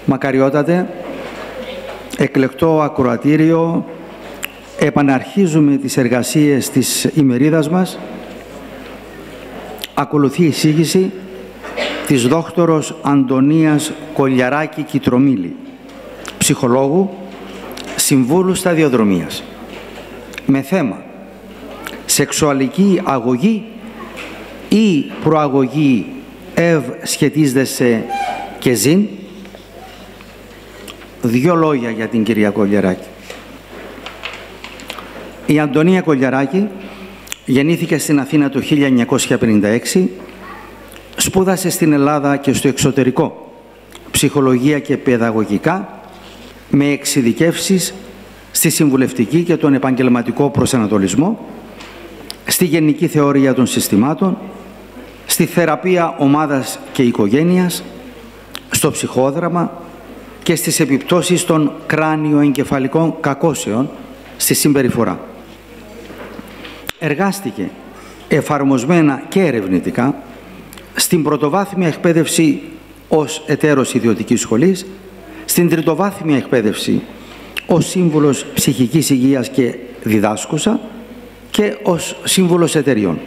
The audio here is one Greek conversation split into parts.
Μακαριότατε, εκλεκτό ακροατήριο, επαναρχίζουμε τις εργασίες της ημερίδας μας. Ακολουθεί η εισήγηση της δόκτωρος Αντωνίας Κολιαράκη-Κιτρομίλη, ψυχολόγου, συμβούλου σταδιοδρομίας, με θέμα «Σεξουαλική αγωγή ή προαγωγή σχετίζεται και ζήν». Δύο λόγια για την κυρία Κολιαράκη. Η Αντωνία Κολιαράκη γεννήθηκε στην Αθήνα το 1956, σπούδασε στην Ελλάδα και στο εξωτερικό ψυχολογία και παιδαγωγικά, με εξειδικεύσεις στη συμβουλευτική και τον επαγγελματικό προσανατολισμό, στη γενική θεωρία των συστημάτων, στη θεραπεία ομάδας και οικογένειας, στο ψυχόδραμα και στις επιπτώσεις των κράνιο-εγκεφαλικών κακώσεων στη συμπεριφορά. Εργάστηκε εφαρμοσμένα και ερευνητικά στην πρωτοβάθμια εκπαίδευση ως εταίρος ιδιωτικής σχολής, στην τριτοβάθμια εκπαίδευση ως σύμβουλος ψυχικής υγείας και διδάσκουσα και ως σύμβουλος εταιριών.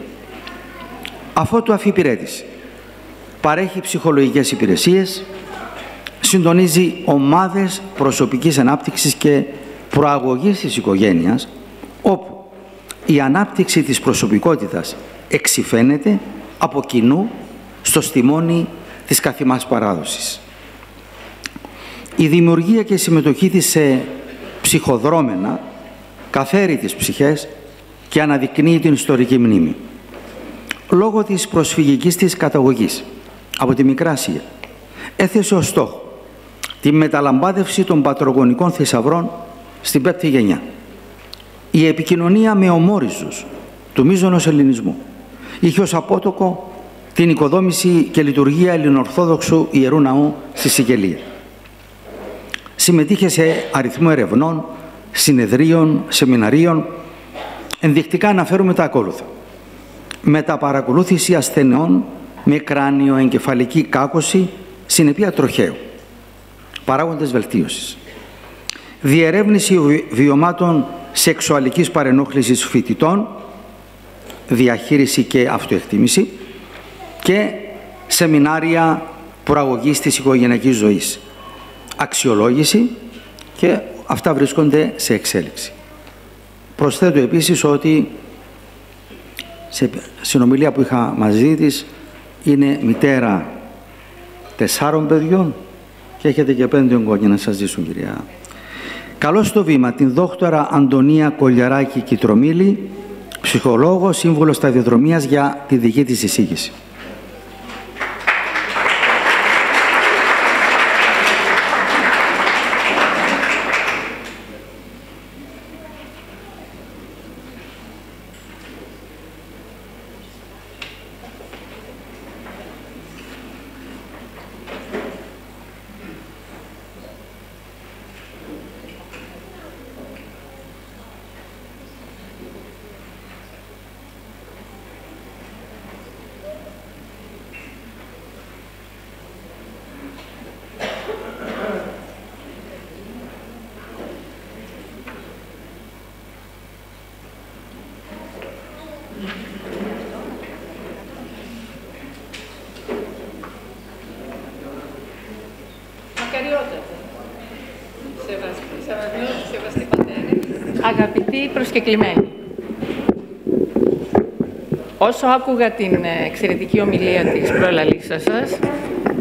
Αφότου αφιπηρέτηση, παρέχει ψυχολογικές υπηρεσίες, συντονίζει ομάδες προσωπικής ανάπτυξης και προαγωγής της οικογένειας, όπου η ανάπτυξη της προσωπικότητας εξυφαίνεται από κοινού στο στιμόνι της καθημάς παράδοσης. Η δημιουργία και η συμμετοχή της σε ψυχοδρόμενα καθαίρει τις ψυχές και αναδεικνύει την ιστορική μνήμη. Λόγω της προσφυγικής της καταγωγής από τη Μικρά Ασία, έθεσε ως στόχο τη μεταλαμπάδευση των πατρογονικών θησαυρών στην πέμπτη γενιά. Η επικοινωνία με ομόριζους του μείζωνος ελληνισμού είχε ως απότοκο την οικοδόμηση και λειτουργία ελληνοορθόδοξου Ιερού Ναού στη Σικελία. Συμμετείχε σε αριθμό ερευνών, συνεδρίων, σεμιναρίων. Ενδεικτικά αναφέρουμε τα ακόλουθα. Μεταπαρακολούθηση ασθενών με κράνιο-εγκεφαλική κάκωση συνεπία τροχαίου. Παράγοντες βελτίωσης. Διερεύνηση βιωμάτων σεξουαλικής παρενόχλησης φοιτητών, διαχείριση και αυτοεκτίμηση και σεμινάρια προαγωγής της οικογενειακής ζωής. Αξιολόγηση και αυτά βρίσκονται σε εξέλιξη. Προσθέτω επίσης ότι σε συνομιλία που είχα μαζί της είναι μητέρα 4 παιδιών και έχετε και 5 εγγόνια να σας ζήσουν, κυρία. Καλώς στο βήμα την δόκτωρα Αντωνία Κολιαράκη-Κιτρομίλη, ψυχολόγο, σύμβουλο σταδιοδρομίας, για τη δική της εισήγηση. Αγαπητοί προσκεκλημένοι, όσο άκουγα την εξαιρετική ομιλία της προλαλήσας σας,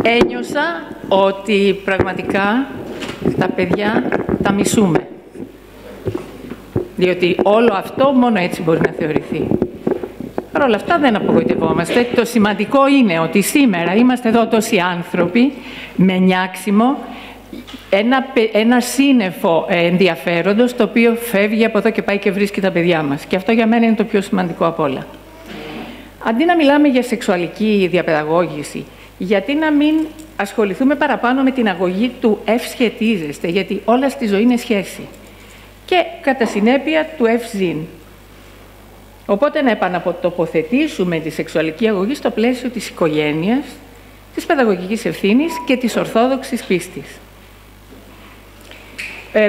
ένιωσα ότι πραγματικά τα παιδιά τα μισούμε. Διότι όλο αυτό μόνο έτσι μπορεί να θεωρηθεί. Παρ' όλα αυτά δεν απογοητευόμαστε. Το σημαντικό είναι ότι σήμερα είμαστε εδώ τόσοι άνθρωποι με νιάξιμο, ένα σύννεφο ενδιαφέροντος, το οποίο φεύγει από εδώ και πάει και βρίσκει τα παιδιά μας. Και αυτό για μένα είναι το πιο σημαντικό απ' όλα. Αντί να μιλάμε για σεξουαλική διαπαιδαγώγηση, γιατί να μην ασχοληθούμε παραπάνω με την αγωγή του ευσχετίζεστε, γιατί όλα στη ζωή είναι σχέση. Και κατά συνέπεια του ευζήν. Οπότε να επανατοποθετήσουμε τη σεξουαλική αγωγή στο πλαίσιο της οικογένειας, της παιδαγωγικής ευθύνης και της ορθόδοξης πίστης.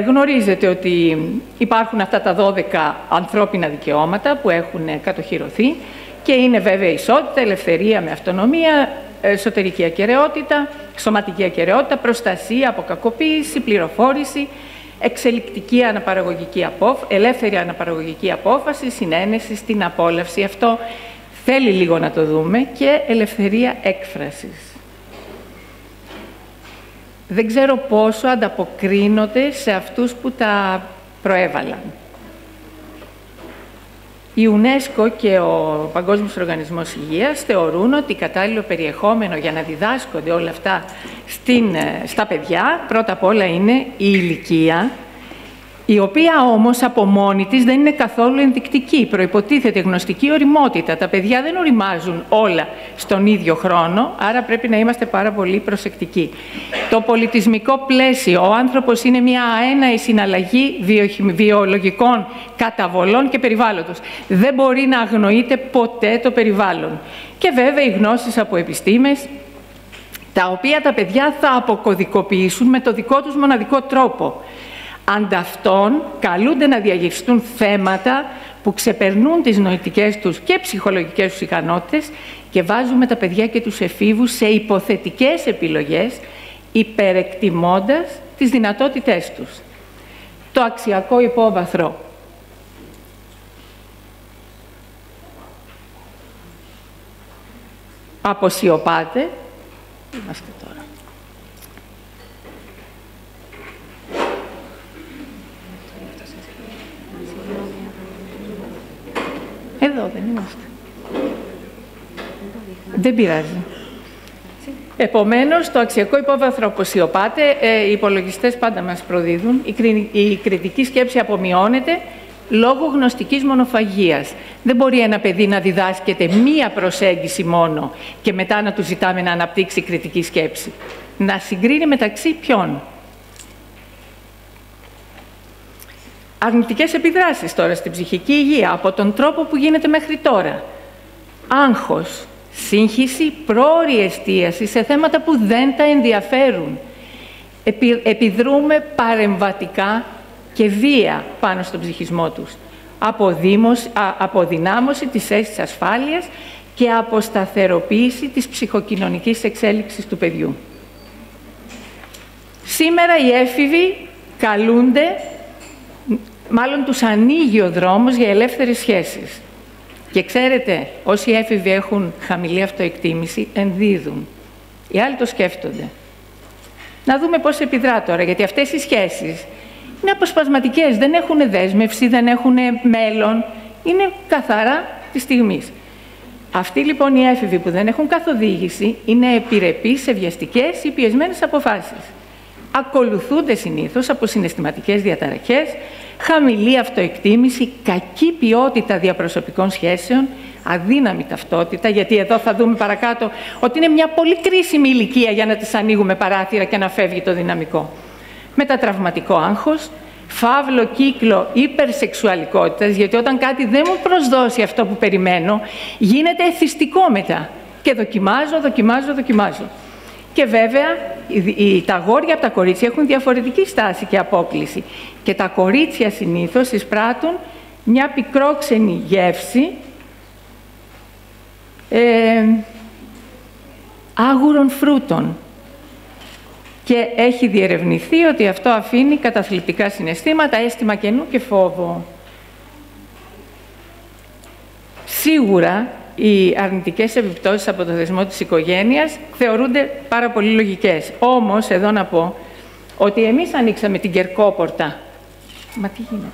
Γνωρίζετε ότι υπάρχουν αυτά τα 12 ανθρώπινα δικαιώματα που έχουν κατοχυρωθεί και είναι βέβαια ισότητα, ελευθερία με αυτονομία, εσωτερική ακεραιότητα, σωματική ακεραιότητα, προστασία από κακοποίηση, πληροφόρηση, εξελικτική ελεύθερη αναπαραγωγική απόφαση, συνένεση στην απόλαυση. Αυτό θέλει λίγο να το δούμε, και ελευθερία έκφρασης. Δεν ξέρω πόσο ανταποκρίνονται σε αυτούς που τα προέβαλαν. Η UNESCO και ο Παγκόσμιος Οργανισμός Υγείας θεωρούν ότι κατάλληλο περιεχόμενο για να διδάσκονται όλα αυτά στα παιδιά, πρώτα απ' όλα είναι η ηλικία, η οποία όμως από μόνη της δεν είναι καθόλου ενδεικτική. Προϋποτίθεται γνωστική οριμότητα. Τα παιδιά δεν οριμάζουν όλα στον ίδιο χρόνο, άρα πρέπει να είμαστε πάρα πολύ προσεκτικοί. Το πολιτισμικό πλαίσιο, ο άνθρωπος είναι μια αέναη συναλλαγή βιολογικών καταβολών και περιβάλλοντος. Δεν μπορεί να αγνοείται ποτέ το περιβάλλον. Και βέβαια οι γνώσεις από επιστήμες, τα οποία τα παιδιά θα αποκωδικοποιήσουν με το δικό τους μοναδικό τρόπο. Ανταυτόν καλούνται να διαχειριστούν θέματα που ξεπερνούν τις νοητικές τους και ψυχολογικές τους ικανότητες και βάζουμε τα παιδιά και τους εφήβους σε υποθετικές επιλογές, υπερεκτιμώντας τις δυνατότητές τους. Το αξιακό υπόβαθρο. Αποσιωπάται. Είμαστε τώρα. Εδώ δεν είμαστε. Δεν πειράζει. Επομένως, το αξιακό υπόβαθρο αποσιωπάται, οι υπολογιστές πάντα μας προδίδουν, η κριτική σκέψη απομειώνεται λόγω γνωστικής μονοφαγίας. Δεν μπορεί ένα παιδί να διδάσκεται μία προσέγγιση μόνο και μετά να του ζητάμε να αναπτύξει κριτική σκέψη. Να συγκρίνει μεταξύ ποιον. Αρνητικές επιδράσεις τώρα στην ψυχική υγεία από τον τρόπο που γίνεται μέχρι τώρα. Άγχος, σύγχυση, πρόωρη εστίαση σε θέματα που δεν τα ενδιαφέρουν. Επιδρούμε παρεμβατικά και βία πάνω στον ψυχισμό τους. Αποδυνάμωση της αίσθησης ασφάλειας και αποσταθεροποίηση της ψυχοκοινωνικής εξέλιξης του παιδιού. Σήμερα οι έφηβοι καλούνται, μάλλον τους ανοίγει ο δρόμος για ελεύθερες σχέσεις. Και ξέρετε, όσοι έφηβοι έχουν χαμηλή αυτοεκτίμηση, ενδίδουν. Οι άλλοι το σκέφτονται. Να δούμε πώς επιδρά τώρα, γιατί αυτές οι σχέσεις είναι αποσπασματικές, δεν έχουν δέσμευση, δεν έχουν μέλλον, είναι καθαρά της στιγμής. Αυτοί λοιπόν οι έφηβοι που δεν έχουν καθοδήγηση είναι επιρρεπείς σε βιαστικές ή πιεσμένες αποφάσεις. Ακολουθούνται συνήθως από συναισθηματικές διαταραχές, χαμηλή αυτοεκτίμηση, κακή ποιότητα διαπροσωπικών σχέσεων, αδύναμη ταυτότητα, γιατί εδώ θα δούμε παρακάτω ότι είναι μια πολύ κρίσιμη ηλικία για να τις ανοίγουμε παράθυρα και να φεύγει το δυναμικό. Μετατραυματικό άγχος, φαύλο κύκλο υπερσεξουαλικότητας, γιατί όταν κάτι δεν μου προσδώσει αυτό που περιμένω, γίνεται εθιστικό μετά. Και δοκιμάζω. Και βέβαια, τα αγόρια από τα κορίτσια έχουν διαφορετική στάση και απόκληση. Και τα κορίτσια συνήθως εισπράττουν μια πικρόξενη γεύση άγουρων φρούτων. Και έχει διερευνηθεί ότι αυτό αφήνει καταθλιπτικά συναισθήματα, αίσθημα κενού και φόβο. Σίγουρα, οι αρνητικές επιπτώσεις από το θεσμό της οικογένειας θεωρούνται πάρα πολύ λογικές. Όμως, εδώ να πω ότι εμείς ανοίξαμε την κερκόπορτα. Μα τι γίνεται.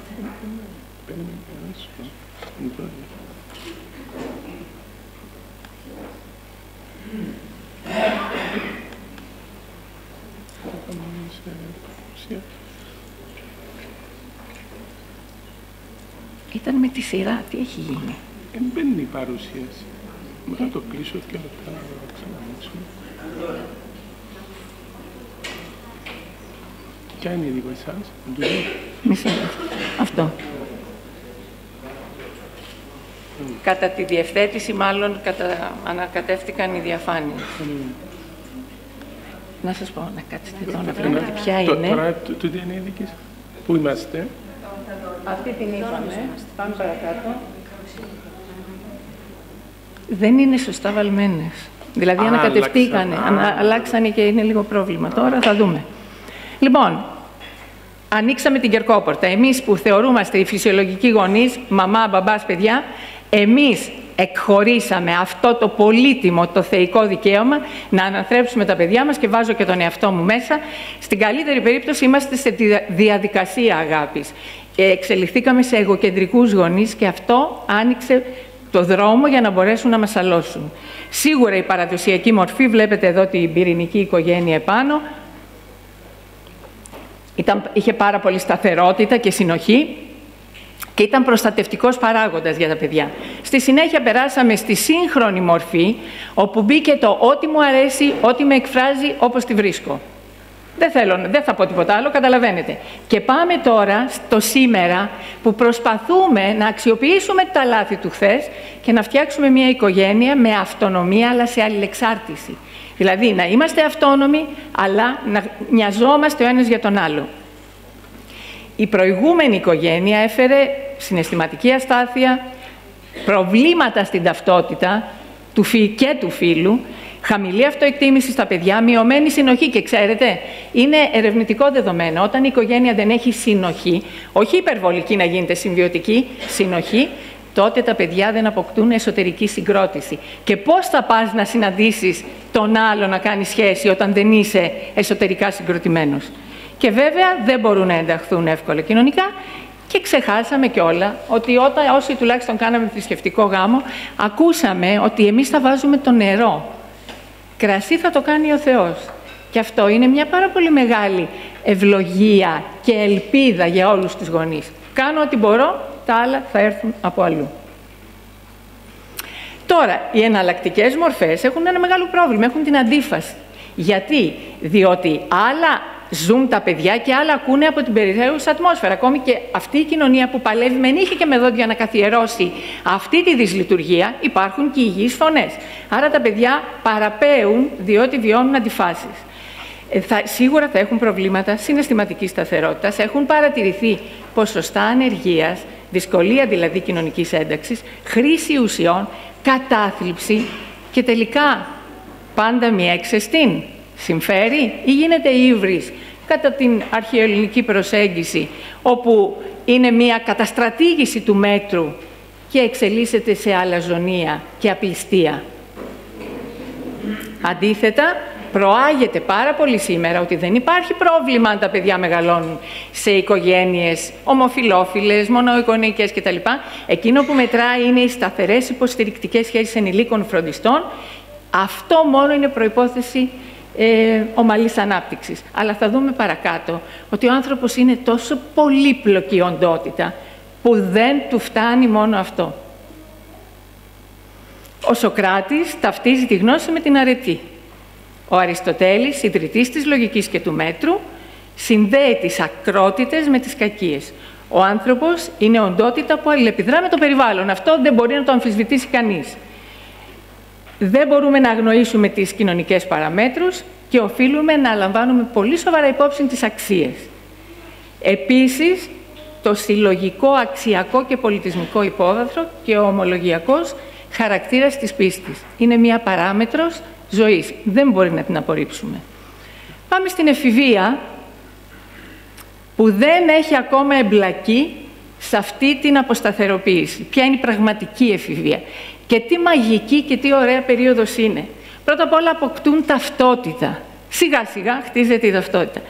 Ήταν με τη σειρά, τι έχει γίνει. Μπαίνει η παρουσίαση. Μετά το κλείσω και μετά να ξανανοίξουμε. Ποια είναι η δικό εσάς? Μισή. Αυτό. Κατά τη διευθέτηση, μάλλον, ανακατεύτηκαν οι διαφάνειες. Να σας πω, να κάτσετε εδώ, να βλέπετε ποια είναι. Τώρα, τούτη είναι η δική σας. Πού είμαστε? Αυτή την είπαμε. Πάμε παρακάτω. Δεν είναι σωστά βαλμένες. Δηλαδή ανακατευτήκανε, αλλάξανε και είναι λίγο πρόβλημα. Τώρα θα δούμε. Λοιπόν, ανοίξαμε την κερκόπορτα. Εμείς που θεωρούμαστε οι φυσιολογικοί γονείς, μαμά, μπαμπάς, παιδιά, εμείς εκχωρήσαμε αυτό το πολύτιμο, το θεϊκό δικαίωμα να αναθρέψουμε τα παιδιά μας και βάζω και τον εαυτό μου μέσα. Στην καλύτερη περίπτωση είμαστε σε διαδικασία αγάπης. Εξελιχθήκαμε σε εγωκεντρικούς γονείς και αυτό άνοιξε το δρόμο για να μπορέσουν να μας αλώσουν. Σίγουρα η παραδοσιακή μορφή, βλέπετε εδώ την πυρηνική οικογένεια επάνω, είχε πάρα πολύ σταθερότητα και συνοχή και ήταν προστατευτικός παράγοντας για τα παιδιά. Στη συνέχεια περάσαμε στη σύγχρονη μορφή, όπου μπήκε το ό,τι μου αρέσει, ό,τι με εκφράζει, όπως τη βρίσκω. Δεν θα πω τίποτα άλλο, καταλαβαίνετε. Και πάμε τώρα στο σήμερα, που προσπαθούμε να αξιοποιήσουμε τα λάθη του χθες και να φτιάξουμε μια οικογένεια με αυτονομία, αλλά σε αλληλεξάρτηση. Δηλαδή, να είμαστε αυτόνομοι, αλλά να νοιαζόμαστε ο ένας για τον άλλο. Η προηγούμενη οικογένεια έφερε συναισθηματική αστάθεια, προβλήματα στην ταυτότητα και του φύλου, χαμηλή αυτοεκτίμηση στα παιδιά, μειωμένη συνοχή. Και ξέρετε, είναι ερευνητικό δεδομένο. Όταν η οικογένεια δεν έχει συνοχή, όχι υπερβολική να γίνεται συμβιωτική, συνοχή, τότε τα παιδιά δεν αποκτούν εσωτερική συγκρότηση. Και πώς θα πας να συναντήσεις τον άλλο να κάνει σχέση όταν δεν είσαι εσωτερικά συγκροτημένος? Και βέβαια δεν μπορούν να ενταχθούν εύκολα κοινωνικά. Και ξεχάσαμε κιόλα ότι όσοι τουλάχιστον κάναμε θρησκευτικό γάμο, ακούσαμε ότι εμείς θα βάζουμε το νερό. Κρασί θα το κάνει ο Θεός. Και αυτό είναι μια πάρα πολύ μεγάλη ευλογία και ελπίδα για όλους τους γονείς. Κάνω ό,τι μπορώ, τα άλλα θα έρθουν από αλλού. Τώρα, οι εναλλακτικές μορφές έχουν ένα μεγάλο πρόβλημα, έχουν την αντίφαση. Γιατί? Διότι άλλα ζουν τα παιδιά και άλλα ακούνε από την περιραίουσα ατμόσφαιρα. Ακόμη και αυτή η κοινωνία που παλεύει με νύχια και με δόντια να καθιερώσει αυτή τη δυσλειτουργία, υπάρχουν και υγιείς φωνές. Άρα τα παιδιά παραπέουν διότι βιώνουν αντιφάσεις. Σίγουρα θα έχουν προβλήματα συναισθηματικής σταθερότητας, έχουν παρατηρηθεί ποσοστά ανεργίας, δυσκολία δηλαδή κοινωνικής ένταξης, χρήση ουσιών, κατάθλιψη και τελικά πάντα μη εξαιστήν. Συμφέρει ή γίνεται ύβρις κατά την αρχαιοελληνική προσέγγιση, όπου είναι μια καταστρατήγηση του μέτρου και εξελίσσεται σε αλαζονία και απληστία. Αντίθετα, προάγεται πάρα πολύ σήμερα ότι δεν υπάρχει πρόβλημα αν τα παιδιά μεγαλώνουν σε οικογένειες ομοφυλόφιλες, μονοοικογενειακές κτλ. Εκείνο που μετράει είναι οι σταθερές υποστηρικτικές σχέσεις ενηλίκων φροντιστών. Αυτό μόνο είναι προϋπόθεση ομαλής ανάπτυξης. Αλλά θα δούμε παρακάτω ότι ο άνθρωπος είναι τόσο πολύπλοκη οντότητα που δεν του φτάνει μόνο αυτό. Ο Σωκράτης ταυτίζει τη γνώση με την αρετή. Ο Αριστοτέλης, ιδρυτής της λογικής και του μέτρου, συνδέει τις ακρότητες με τις κακίες. Ο άνθρωπος είναι οντότητα που αλληλεπιδρά με το περιβάλλον. Αυτό δεν μπορεί να το αμφισβητήσει κανείς. Δεν μπορούμε να αγνοήσουμε τις κοινωνικές παραμέτρους και οφείλουμε να λαμβάνουμε πολύ σοβαρά υπόψη τις αξίες. Επίσης, το συλλογικό, αξιακό και πολιτισμικό υπόβαθρο και ο ομολογιακός χαρακτήρας της πίστης. Είναι μία παράμετρος ζωής. Δεν μπορεί να την απορρίψουμε. Πάμε στην εφηβεία, που δεν έχει ακόμα εμπλακεί σε αυτή την αποσταθεροποίηση. Ποια είναι η πραγματική εφηβεία και τι μαγική και τι ωραία περίοδος είναι. Πρώτα απ' όλα αποκτούν ταυτότητα. Σιγά σιγά χτίζεται η ταυτότητα.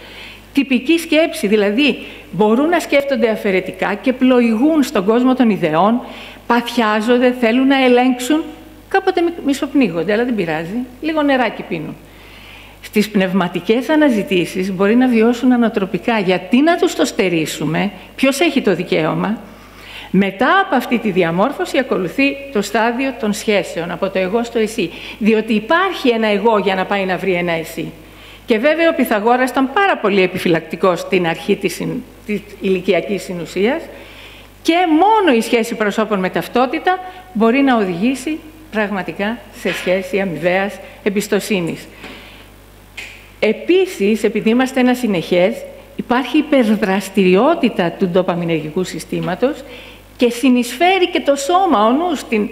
Τυπική σκέψη, δηλαδή μπορούν να σκέφτονται αφαιρετικά και πλοηγούν στον κόσμο των ιδεών, παθιάζονται, θέλουν να ελέγξουν, κάποτε μισοπνίγονται, αλλά δεν πειράζει, λίγο νεράκι πίνουν. Στις πνευματικές αναζητήσεις μπορεί να βιώσουν ανατροπικά. Γιατί να τους το στερήσουμε, ποιος έχει το δικαίωμα? Μετά από αυτή τη διαμόρφωση ακολουθεί το στάδιο των σχέσεων, από το εγώ στο εσύ. Διότι υπάρχει ένα εγώ για να πάει να βρει ένα εσύ. Και βέβαια ο Πυθαγόρας ήταν πάρα πολύ επιφυλακτικός στην αρχή της ηλικιακής συνουσίας και μόνο η σχέση προσώπων με ταυτότητα μπορεί να οδηγήσει πραγματικά σε σχέση αμοιβαίας εμπιστοσύνης. Επίσης, επειδή είμαστε ένα συνεχές, υπάρχει υπερδραστηριότητα του ντοπαμινεργικού συστήματος και συνεισφέρει και το σώμα, ο νους, στην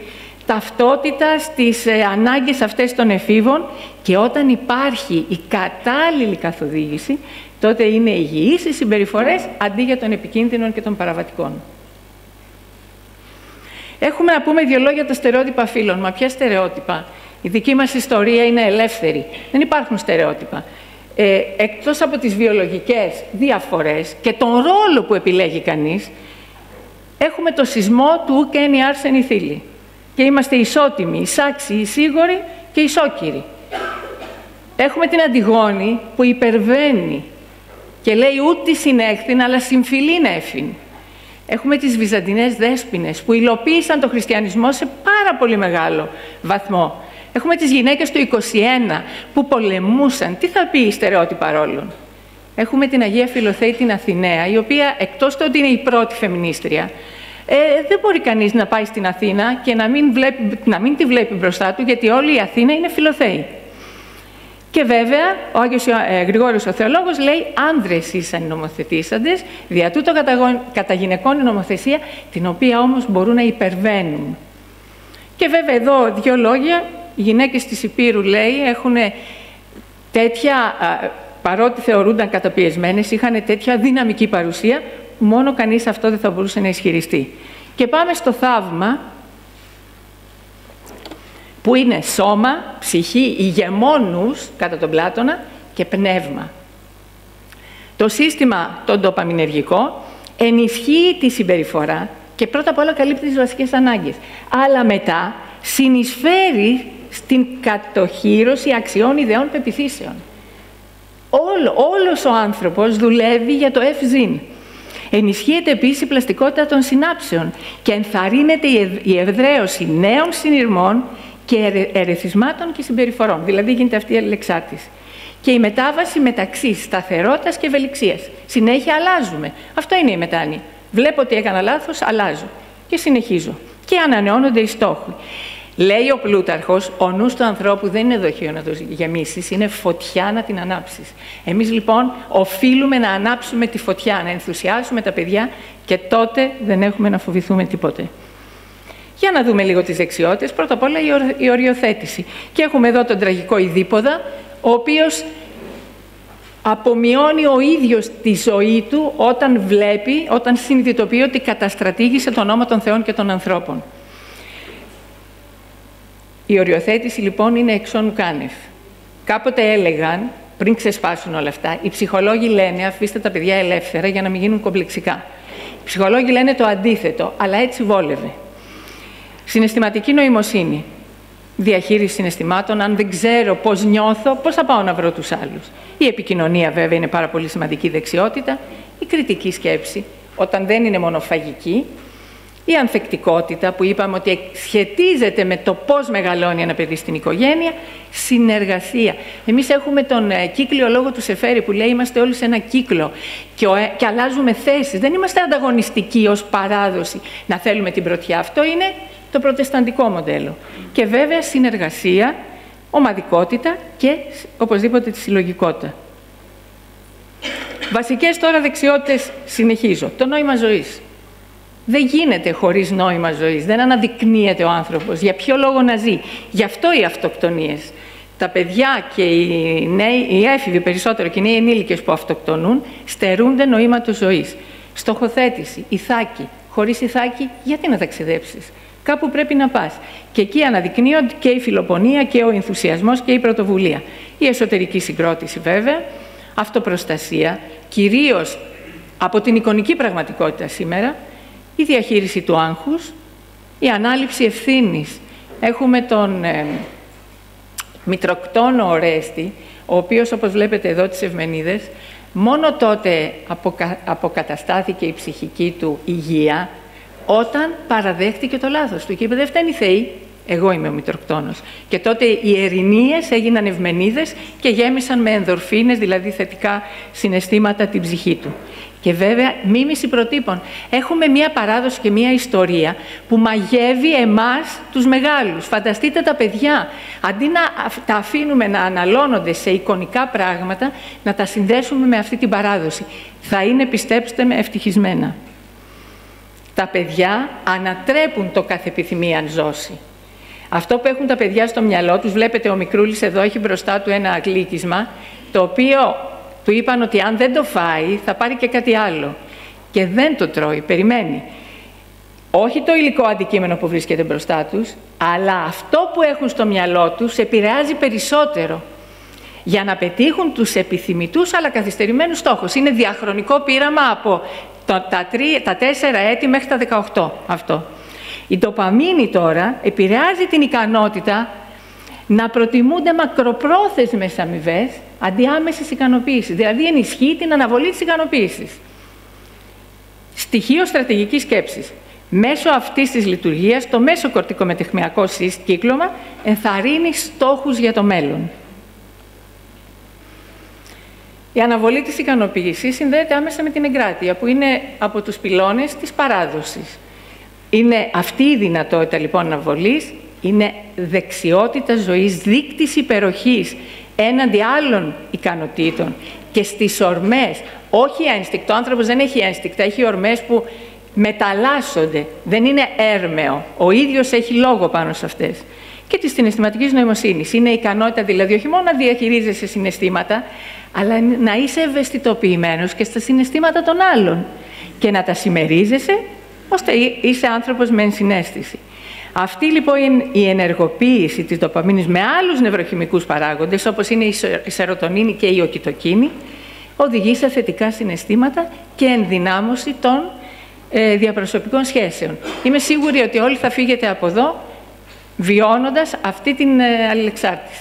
ταυτότητα, στις ανάγκες αυτές των εφήβων, και όταν υπάρχει η κατάλληλη καθοδήγηση, τότε είναι υγιείς οι συμπεριφορές αντί για των επικίνδυνων και των παραβατικών. Έχουμε να πούμε δύο λόγια για τα στερεότυπα φύλων. Μα ποια στερεότυπα? Η δική μας ιστορία είναι ελεύθερη. Δεν υπάρχουν στερεότυπα. Εκτός από τις βιολογικές διαφορές και τον ρόλο που επιλέγει κανείς, έχουμε το σεισμό του «ουκ ένι άρσεν η θήλη». Και είμαστε ισότιμοι, εισάξιοι, εισήγοροι και ισόκυροι. Έχουμε την Αντιγόνη που υπερβαίνει και λέει «ούτε συνέχθην, αλλά συμφιλήν έφην». Έχουμε τις Βυζαντινές δέσποινες που υλοποίησαν τον χριστιανισμό σε πάρα πολύ μεγάλο βαθμό. Έχουμε τις γυναίκες του 21 που πολεμούσαν. Τι θα πει η στερεότυπα ρόλων? Έχουμε την Αγία Φιλοθέη την Αθηναία, η οποία εκτός του ότι είναι η πρώτη φεμινίστρια, δεν μπορεί κανείς να πάει στην Αθήνα και να μην τη βλέπει μπροστά του, γιατί όλη η Αθήνα είναι Φιλοθέη. Και βέβαια, ο Άγιος Γρηγόριος ο Θεολόγος λέει «άνδρες ήσαν οι νομοθετήσαντες, δια τούτο κατά γυναικών η νομοθεσία, την οποία όμως μπορούν να υπερβαίνουν». Και βέβαια εδώ δύο λόγια, οι γυναίκες της Υπήρου, λέει, έχουν τέτοια, παρότι θεωρούνταν καταπιεσμένες, είχαν τέτοια δυναμική παρουσία, μόνο κανείς αυτό δεν θα μπορούσε να ισχυριστεί. Και πάμε στο θαύμα, που είναι σώμα, ψυχή, ηγεμόνους, κατά τον Πλάτωνα, και πνεύμα. Το σύστημα το ντοπαμινεργικό ενισχύει τη συμπεριφορά και πρώτα απ' όλα καλύπτει τις βασικές ανάγκες. Αλλά μετά συνεισφέρει στην κατοχύρωση αξιών, ιδεών, πεποιθήσεων. Όλος ο άνθρωπος δουλεύει για το ευζήν. Ενισχύεται επίσης η πλαστικότητα των συνάψεων και ενθαρρύνεται η εδραίωση νέων συνειρμών και ερεθισμάτων και συμπεριφορών. Δηλαδή γίνεται αυτή η αλληλεξάρτηση. Και η μετάβαση μεταξύ σταθερότητας και ευελιξίας. Συνέχεια αλλάζουμε. Αυτό είναι η μετάνοια. Βλέπω ότι έκανα λάθος, αλλάζω. Και συνεχίζω. Και ανανεώνονται οι στόχοι. Λέει ο Πλούταρχος, ο νους του ανθρώπου δεν είναι δοχείο να το γεμίσεις, είναι φωτιά να την ανάψεις. Εμείς λοιπόν οφείλουμε να ανάψουμε τη φωτιά, να ενθουσιάσουμε τα παιδιά και τότε δεν έχουμε να φοβηθούμε τίποτε. Για να δούμε λίγο τις δεξιότητες. Πρώτα απ' όλα η οριοθέτηση. Και έχουμε εδώ τον τραγικό Ειδίποδα, ο οποίος απομειώνει ο ίδιος τη ζωή του όταν βλέπει, όταν συνειδητοποιεί ότι καταστρατήγησε τον νόμο των θεών και των ανθρώπων. Η οριοθέτηση λοιπόν είναι εξώνου κάνευ. Κάποτε έλεγαν, πριν ξεσπάσουν όλα αυτά, οι ψυχολόγοι λένε αφήστε τα παιδιά ελεύθερα για να μην γίνουν κομπλεξικά. Οι ψυχολόγοι λένε το αντίθετο, αλλά έτσι βόλευε. Συναισθηματική νοημοσύνη. Διαχείριση συναισθημάτων. Αν δεν ξέρω πώς νιώθω, πώς θα πάω να βρω τους άλλους. Η επικοινωνία βέβαια είναι πάρα πολύ σημαντική δεξιότητα. Η κριτική σκέψη, όταν δεν είναι μονοφαγική. Η ανθεκτικότητα που είπαμε ότι σχετίζεται με το πώς μεγαλώνει ένα παιδί στην οικογένεια. Συνεργασία. Εμείς έχουμε τον κύκλιο λόγο του Σεφέρη που λέει είμαστε όλοι σε ένα κύκλο και αλλάζουμε θέσεις. Δεν είμαστε ανταγωνιστικοί ως παράδοση να θέλουμε την πρωτιά. Αυτό είναι το προτεσταντικό μοντέλο. Και βέβαια συνεργασία, ομαδικότητα και οπωσδήποτε τη συλλογικότητα. Βασικές τώρα δεξιότητες συνεχίζω. Το νόημα ζωής. Δεν γίνεται χωρίς νόημα ζωής. Δεν αναδεικνύεται ο άνθρωπος. Για ποιο λόγο να ζει. Γι' αυτό οι αυτοκτονίες. Τα παιδιά και οι νέοι, οι έφηβοι περισσότερο και οι νέοι ενήλικες που αυτοκτονούν, στερούνται νοήματος ζωής. Στοχοθέτηση, ηθάκη. Χωρίς ηθάκη, γιατί να ταξιδέψεις. Κάπου πρέπει να πας. Και εκεί αναδεικνύονται και η φιλοπονία και ο ενθουσιασμός και η πρωτοβουλία. Η εσωτερική συγκρότηση βέβαια, αυτοπροστασία, κυρίως από την εικονική πραγματικότητα σήμερα, η διαχείριση του άγχους, η ανάληψη ευθύνης. Έχουμε τον Μητροκτόνο Ορέστη, ο οποίος όπως βλέπετε εδώ τις Ευμενίδες, μόνο τότε αποκαταστάθηκε η ψυχική του υγεία, όταν παραδέχτηκε το λάθος του και είπε δεν φταίνει οι θεοί, Εγώ είμαι ο μητροκτόνος. Και τότε οι ερηνίες έγιναν ευμενίδες και γέμισαν με ενδορφίνες, δηλαδή θετικά συναισθήματα, την ψυχή του. Και βέβαια, μίμηση προτύπων. Έχουμε μία παράδοση και μία ιστορία που μαγεύει εμάς τους μεγάλους. Φανταστείτε τα παιδιά, αντί να τα αφήνουμε να αναλώνονται σε εικονικά πράγματα, να τα συνδέσουμε με αυτή την παράδοση. Θα είναι, πιστέψτε με, ευτυχισμένα. Τα παιδιά ανατρέπουν το καθ' επιθυμίαν ζώση. Αυτό που έχουν τα παιδιά στο μυαλό τους, βλέπετε ο μικρούλης εδώ έχει μπροστά του ένα γλύκισμα, το οποίο του είπαν ότι αν δεν το φάει θα πάρει και κάτι άλλο. Και δεν το τρώει, περιμένει. Όχι το υλικό αντικείμενο που βρίσκεται μπροστά τους, αλλά αυτό που έχουν στο μυαλό τους επηρεάζει περισσότερο για να πετύχουν τους επιθυμητούς αλλά καθυστερημένους στόχους. Είναι διαχρονικό πείραμα από τα 4 έτη μέχρι τα 18 αυτό. Η ντοπαμίνη τώρα επηρεάζει την ικανότητα να προτιμούνται μακροπρόθεσμες αμοιβές αντί άμεσης ικανοποίησης. Δηλαδή ενισχύει την αναβολή της ικανοποίησης. Στοιχείο στρατηγικής σκέψης. Μέσω αυτής της λειτουργίας το μέσο κορτικομετυχμιακό κύκλωμα ενθαρρύνει στόχους για το μέλλον. Η αναβολή της ικανοποίησης συνδέεται άμεσα με την εγκράτεια, που είναι από τους πυλώνες της παράδοσης. Είναι αυτή η δυνατότητα λοιπόν αναβολής, είναι δεξιότητα ζωής, δείκτης υπεροχής έναντι άλλων ικανοτήτων και στις ορμές, όχι ένστικτο. Ο άνθρωπος δεν έχει ένστικτα, έχει ορμές που μεταλλάσσονται, δεν είναι έρμεο. Ο ίδιος έχει λόγο πάνω σε αυτές. Και της συναισθηματικής νοημοσύνης. Είναι η ικανότητα δηλαδή όχι μόνο να διαχειρίζεσαι συναισθήματα, αλλά να είσαι ευαισθητοποιημένος και στα συναισθήματα των άλλων και να τα συμμερίζεσαι ώστε είσαι άνθρωπος με ενσυναίσθηση. Αυτή λοιπόν η ενεργοποίηση της ντοπαμίνης με άλλους νευροχημικούς παράγοντες, όπως είναι η σερωτονίνη και η οκιτοκίνη, οδηγεί σε θετικά συναισθήματα και ενδυνάμωση των διαπροσωπικών σχέσεων. Είμαι σίγουρη ότι όλοι θα φύγετε από εδώ βιώνοντας αυτή την αλληλεξάρτηση.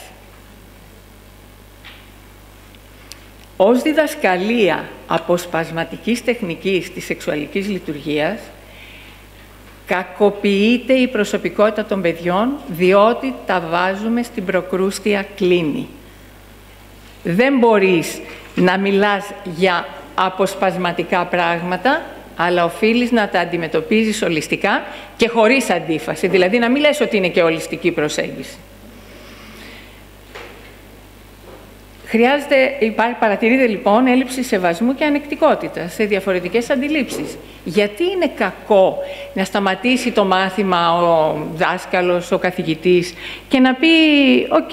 Ως διδασκαλία αποσπασματικής τεχνικής της σεξουαλικής λειτουργίας, κακοποιείται η προσωπικότητα των παιδιών, διότι τα βάζουμε στην προκρούστια κλίνη. Δεν μπορείς να μιλάς για αποσπασματικά πράγματα, αλλά οφείλεις να τα αντιμετωπίζεις ολιστικά και χωρίς αντίφαση. Δηλαδή να μην λες ότι είναι και ολιστική προσέγγιση. Παρατηρείται λοιπόν έλλειψη σεβασμού και ανεκτικότητα σε διαφορετικές αντιλήψεις. Γιατί είναι κακό να σταματήσει το μάθημα ο δάσκαλος, ο καθηγητής και να πει «ΟΚ,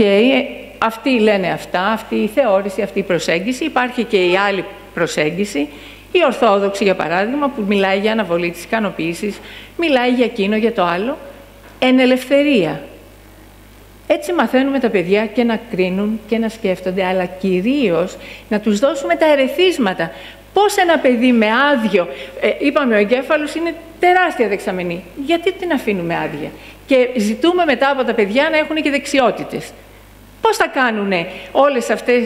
αυτοί λένε αυτά, αυτή η θεώρηση, αυτή η προσέγγιση, υπάρχει και η άλλη προσέγγιση». Η Ορθόδοξη, για παράδειγμα, που μιλάει για αναβολή της ικανοποίησης, μιλάει για εκείνο, για το άλλο, εν ελευθερία. Έτσι μαθαίνουμε τα παιδιά και να κρίνουν και να σκέφτονται, αλλά κυρίως να τους δώσουμε τα ερεθίσματα. Πώς ένα παιδί με άδειο, είπαμε ο εγκέφαλος είναι τεράστια δεξαμενή, γιατί την αφήνουμε άδεια? Και ζητούμε μετά από τα παιδιά να έχουν και δεξιότητες. Πώς θα κάνουν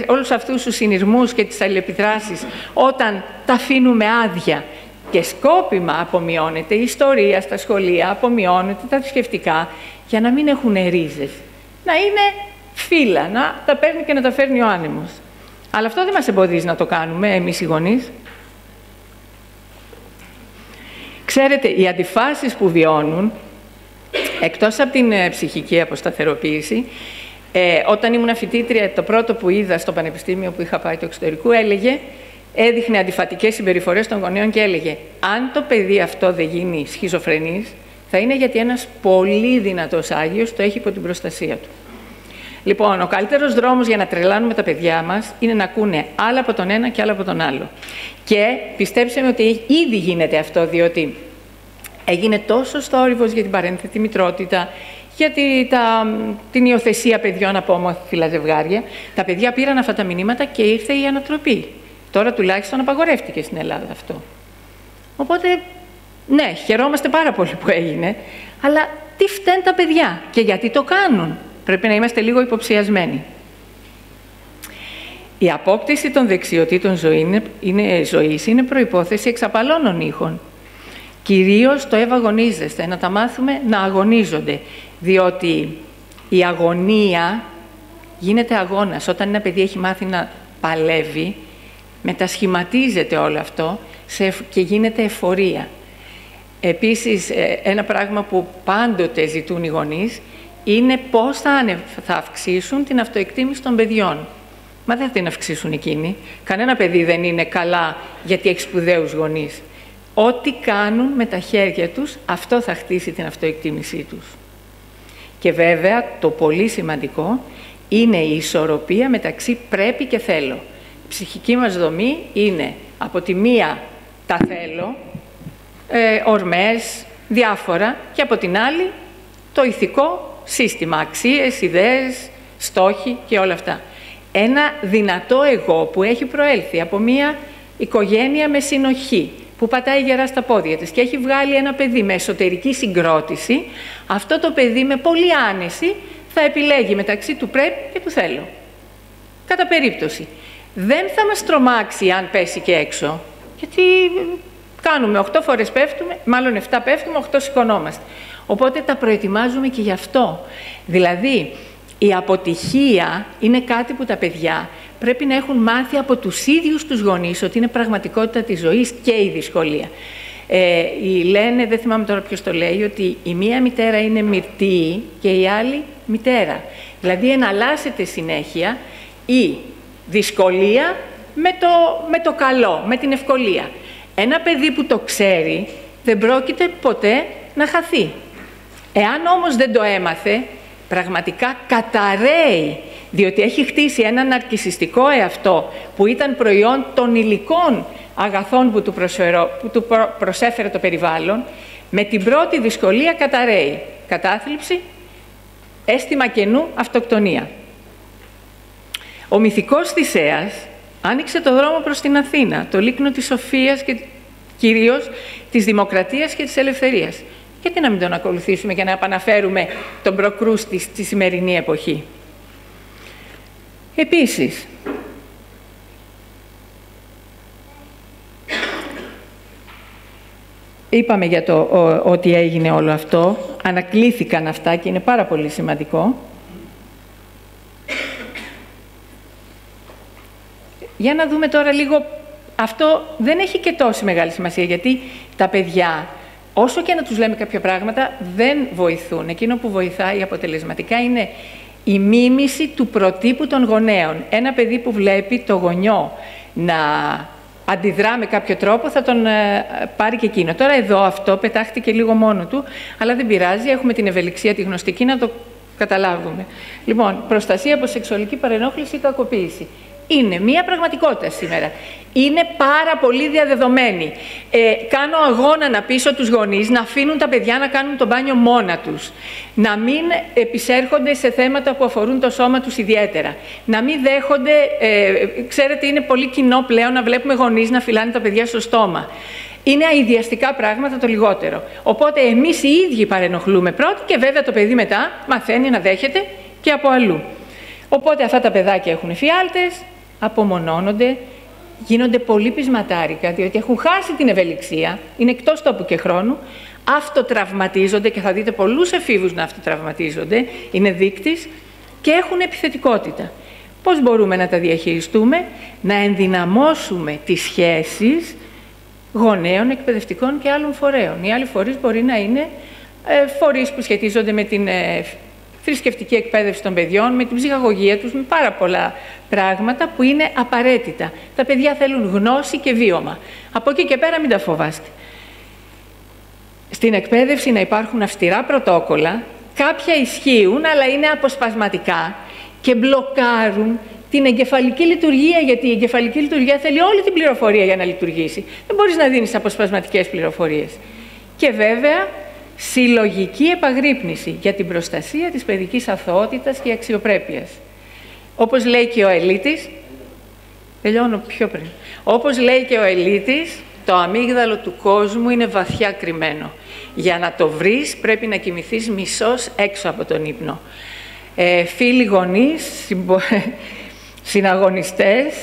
όλους αυτούς τους συνειρμούς και τις αλληλεπιδράσεις όταν τα αφήνουμε άδεια? Και σκόπιμα απομειώνεται η ιστορία στα σχολεία, απομειώνεται τα θρησκευτικά, για να μην έχουν ρίζες. Να είναι φύλλα, να τα παίρνει και να τα φέρνει ο άνεμος. Αλλά αυτό δεν μας εμποδίζει να το κάνουμε εμείς οι γονείς. Ξέρετε, οι αντιφάσεις που βιώνουν, εκτός από την ψυχική αποσταθεροποίηση, όταν ήμουν φοιτήτρια, το πρώτο που είδα στο πανεπιστήμιο που είχα πάει του εξωτερικού, έδειχνε αντιφατικές συμπεριφορές των γονέων και έλεγε «Αν το παιδί αυτό δεν γίνει σχιζοφρενής, θα είναι γιατί ένας πολύ δυνατός Άγιος το έχει υπό την προστασία του». Λοιπόν, ο καλύτερος δρόμος για να τρελάνουμε τα παιδιά μας είναι να ακούνε άλλα από τον ένα και άλλα από τον άλλο. Και πιστέψτε με ότι ήδη γίνεται αυτό, διότι έγινε τόσο θόρυβος για την παρένθετη μητρότητα, για την υιοθεσία παιδιών από ομόφυλα ζευγάρια. Τα παιδιά πήραν αυτά τα μηνύματα και ήρθε η ανατροπή. Τώρα τουλάχιστον απαγορεύτηκε στην Ελλάδα αυτό. Οπότε, ναι, χαιρόμαστε πάρα πολύ που έγινε, αλλά τι φταίνουν τα παιδιά και γιατί το κάνουν? Πρέπει να είμαστε λίγο υποψιασμένοι. Η απόκτηση των δεξιοτήτων ζωής είναι προϋπόθεση εξαπαλώνων ήχων. Κυρίως το ευαγωνίζεστε, να τα μάθουμε να αγωνίζονται, διότι η αγωνία γίνεται αγώνας. Όταν ένα παιδί έχει μάθει να παλεύει, μετασχηματίζεται όλο αυτό και γίνεται εφορία. Επίσης, ένα πράγμα που πάντοτε ζητούν οι γονείς είναι πώς θα αυξήσουν την αυτοεκτίμηση των παιδιών. Μα δεν θα την αυξήσουν εκείνοι. Κανένα παιδί δεν είναι καλά γιατί έχει σπουδαίους γονείς. Ό,τι κάνουν με τα χέρια τους, αυτό θα χτίσει την αυτοεκτίμησή τους. Και βέβαια, το πολύ σημαντικό είναι η ισορροπία μεταξύ πρέπει και θέλω. Η ψυχική μας δομή είναι από τη μία τα θέλω, ορμές, διάφορα, και από την άλλη το ηθικό σύστημα, αξίες, ιδέες, στόχοι και όλα αυτά. Ένα δυνατό εγώ που έχει προέλθει από μια οικογένεια με συνοχή, που πατάει γερά στα πόδια της και έχει βγάλει ένα παιδί με εσωτερική συγκρότηση, αυτό το παιδί με πολύ άνεση θα επιλέγει μεταξύ του πρέπει και του θέλω. Κατά περίπτωση. Δεν θα μας τρομάξει αν πέσει και έξω, γιατί κάνουμε 8 φορές πέφτουμε, μάλλον 7 πέφτουμε, 8 σηκωνόμαστε. Οπότε τα προετοιμάζουμε και γι' αυτό. Δηλαδή, η αποτυχία είναι κάτι που τα παιδιά πρέπει να έχουν μάθει από τους ίδιους τους γονείς ότι είναι πραγματικότητα της ζωής και η δυσκολία. Λένε, δεν θυμάμαι τώρα ποιος το λέει, ότι η μία μητέρα είναι μυρτή και η άλλη μητέρα. Δηλαδή εναλλάσσεται συνέχεια η δυσκολία με το καλό, με την ευκολία. Ένα παιδί που το ξέρει δεν πρόκειται ποτέ να χαθεί. Εάν όμως δεν το έμαθε, πραγματικά καταραίει, διότι έχει χτίσει ένα ναρκισσιστικό εαυτό που ήταν προϊόν των υλικών αγαθών που του προσέφερε το περιβάλλον, με την πρώτη δυσκολία καταραίει. Κατάθλιψη, αίσθημα κενού, αυτοκτονία. Ο μυθικός Θησέας άνοιξε το δρόμο προς την Αθήνα, το λίκνο της σοφίας και κυρίως της δημοκρατίας και της ελευθερίας. Γιατί να μην τον ακολουθήσουμε και να επαναφέρουμε τον Προκρούστη στη σημερινή εποχή. Επίσης, είπαμε για το ότι έγινε όλο αυτό, ανακλήθηκαν αυτά και είναι πάρα πολύ σημαντικό. Για να δούμε τώρα λίγο, αυτό δεν έχει και τόση μεγάλη σημασία, γιατί τα παιδιά, όσο και να τους λέμε κάποια πράγματα, δεν βοηθούν. Εκείνο που βοηθάει αποτελεσματικά είναι η μίμηση του προτύπου των γονέων. Ένα παιδί που βλέπει το γονιό να αντιδρά με κάποιο τρόπο, θα τον πάρει και εκείνο. Τώρα εδώ αυτό πετάχτηκε λίγο μόνο του, αλλά δεν πειράζει, έχουμε την ευελιξία τη γνωστική να το καταλάβουμε. Λοιπόν, προστασία από σεξουαλική παρενόχληση ή κακοποίηση. Είναι μία πραγματικότητα σήμερα. Είναι πάρα πολύ διαδεδομένη. Κάνω αγώνα να πείσω τους γονείς να αφήνουν τα παιδιά να κάνουν το μπάνιο μόνα τους. Να μην επισέρχονται σε θέματα που αφορούν το σώμα τους ιδιαίτερα. Να μην δέχονται, ξέρετε, είναι πολύ κοινό πλέον να βλέπουμε γονείς να φυλάνε τα παιδιά στο στόμα. Είναι αηδιαστικά πράγματα το λιγότερο. Οπότε εμείς οι ίδιοι παρενοχλούμε πρώτοι και βέβαια το παιδί μετά μαθαίνει να δέχεται και από αλλού. Οπότε αυτά τα παιδάκια έχουν εφιάλτες, απομονώνονται, γίνονται πολύ πεισματάρικα, διότι έχουν χάσει την ευελιξία, είναι εκτός τόπου και χρόνου, αυτοτραυματίζονται και θα δείτε πολλούς εφήβους να αυτοτραυματίζονται, είναι δείκτης και έχουν επιθετικότητα. Πώς μπορούμε να τα διαχειριστούμε? Να ενδυναμώσουμε τις σχέσεις γονέων, εκπαιδευτικών και άλλων φορέων. Οι άλλοι φορείς μπορεί να είναι φορείς που σχετίζονται με την θρησκευτική εκπαίδευση των παιδιών, με την ψυχαγωγία τους, με πάρα πολλά πράγματα που είναι απαραίτητα. Τα παιδιά θέλουν γνώση και βίωμα. Από εκεί και πέρα μην τα φοβάστε. Στην εκπαίδευση να υπάρχουν αυστηρά πρωτόκολλα, κάποια ισχύουν, αλλά είναι αποσπασματικά και μπλοκάρουν την εγκεφαλική λειτουργία, γιατί η εγκεφαλική λειτουργία θέλει όλη την πληροφορία για να λειτουργήσει. Δεν μπορείς να δίνεις αποσπασματικές πληροφορίες. Και βέβαια, συλλογική επαγρύπνηση για την προστασία της παιδικής αθωότητας και αξιοπρέπειας. Όπως λέει και ο Ελίτης, τελειώνω πιο πριν, όπως λέει και ο Ελίτης, το αμύγδαλο του κόσμου είναι βαθιά κρυμμένο. Για να το βρεις πρέπει να κοιμηθείς μισός έξω από τον ύπνο. Φίλοι γονείς, συναγωνιστές,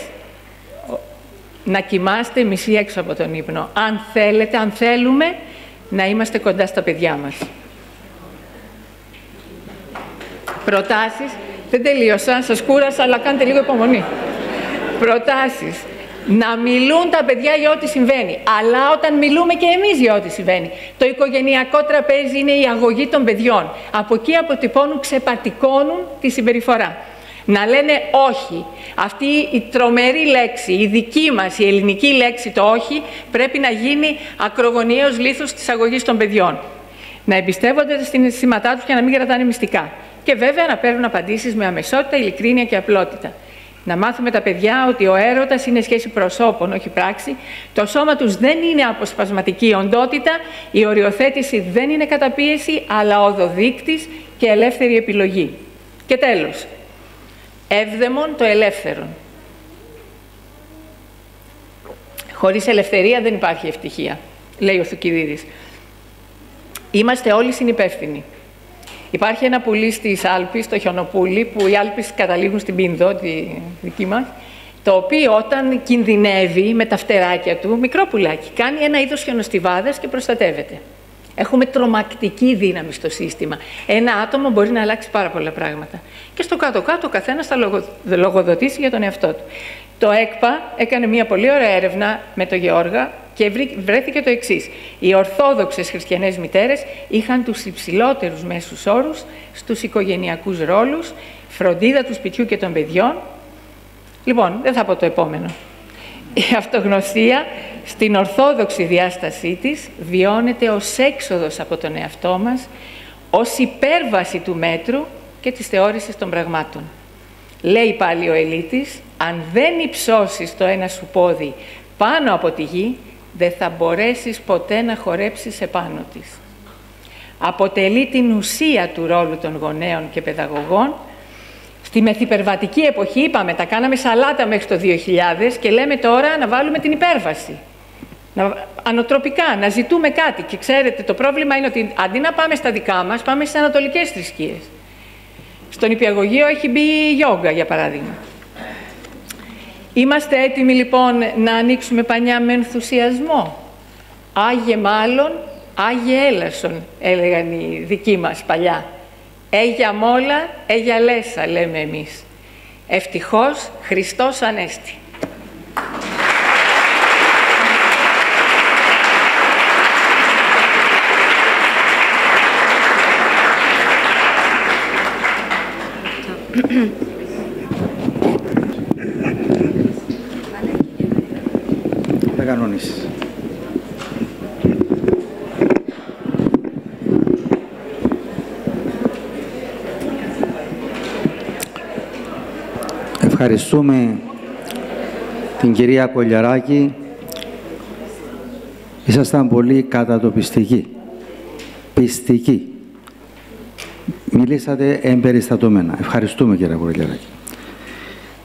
να κοιμάστε μισή έξω από τον ύπνο. Αν θέλετε, αν θέλουμε να είμαστε κοντά στα παιδιά μας. Προτάσεις, δεν τελείωσα, σας κούρασα, αλλά κάντε λίγο υπομονή. Προτάσεις, να μιλούν τα παιδιά για ό,τι συμβαίνει, αλλά όταν μιλούμε και εμείς για ό,τι συμβαίνει. Το οικογενειακό τραπέζι είναι η αγωγή των παιδιών. Από εκεί αποτυπώνουν, ξεπατικώνουν τη συμπεριφορά. Να λένε όχι. Αυτή η τρομερή λέξη, η δική μας, η ελληνική λέξη το όχι, πρέπει να γίνει ακρογωνιαίος λίθος της αγωγής των παιδιών. Να εμπιστεύονται τα συναισθήματά τους και να μην κρατάνε μυστικά. Και βέβαια να παίρνουν απαντήσεις με αμεσότητα, ειλικρίνεια και απλότητα. Να μάθουμε τα παιδιά ότι ο έρωτας είναι σχέση προσώπων, όχι πράξη. Το σώμα τους δεν είναι αποσπασματική οντότητα, η οριοθέτηση δεν είναι καταπίεση, αλλά οδοδείκτης και ελεύθερη επιλογή. Και τέλος, έβδεμον το ελεύθερον. Χωρίς ελευθερία δεν υπάρχει ευτυχία, λέει ο Θουκυδίδης. Είμαστε όλοι συνυπεύθυνοι. Υπάρχει ένα πουλί στις Άλπεις, το χιονοπούλι, που οι Άλπεις καταλήγουν στην Πίνδο, τη δική μας, το οποίο όταν κινδυνεύει με τα φτεράκια του, μικρό πουλάκι, κάνει ένα είδος χιονοστιβάδας και προστατεύεται. Έχουμε τρομακτική δύναμη στο σύστημα. Ένα άτομο μπορεί να αλλάξει πάρα πολλά πράγματα. Και στο κάτω-κάτω ο καθένας θα λογοδοτήσει για τον εαυτό του. Το ΕΚΠΑ έκανε μια πολύ ωραία έρευνα με τον Γεώργα και βρέθηκε το εξής. Οι ορθόδοξες χριστιανές μητέρες είχαν τους υψηλότερους μέσους όρους στους οικογενειακούς ρόλους, φροντίδα του σπιτιού και των παιδιών. Λοιπόν, δεν θα πω το επόμενο. Η αυτογνωσία στην ορθόδοξη διάστασή της βιώνεται ως έξοδος από τον εαυτό μας, ως υπέρβαση του μέτρου και της θεώρησης των πραγμάτων. Λέει πάλι ο Ελίτης, αν δεν υψώσεις το ένα σου πόδι πάνω από τη γη, δεν θα μπορέσεις ποτέ να χορέψεις επάνω της. Αποτελεί την ουσία του ρόλου των γονέων και παιδαγωγών. Στη μεθυπερβατική εποχή, είπαμε, τα κάναμε σαλάτα μέχρι το 2000 και λέμε τώρα να βάλουμε την υπέρβαση. Ανοτροπικά, να ζητούμε κάτι. Και ξέρετε, το πρόβλημα είναι ότι αντί να πάμε στα δικά μας, πάμε στις ανατολικές θρησκείες. Στον Νηπιαγωγείο έχει μπει η γιόγκα, για παράδειγμα. Είμαστε έτοιμοι λοιπόν να ανοίξουμε πανιά με ενθουσιασμό. Άγιε μάλλον, Άγιε έλασον, έλεγαν οι δικοί μας παλιά. Έγια μόλα, έγια λέσα, λέμε εμείς. Ευτυχώς, Χριστός Ανέστη. Θα κανονίσεις. Ευχαριστούμε την κυρία Κολιαράκη. Ήσασταν πολύ κατατοπιστικοί. Πιστικοί. Μιλήσατε εμπεριστατωμένα. Ευχαριστούμε, κυρία Κολιαράκη.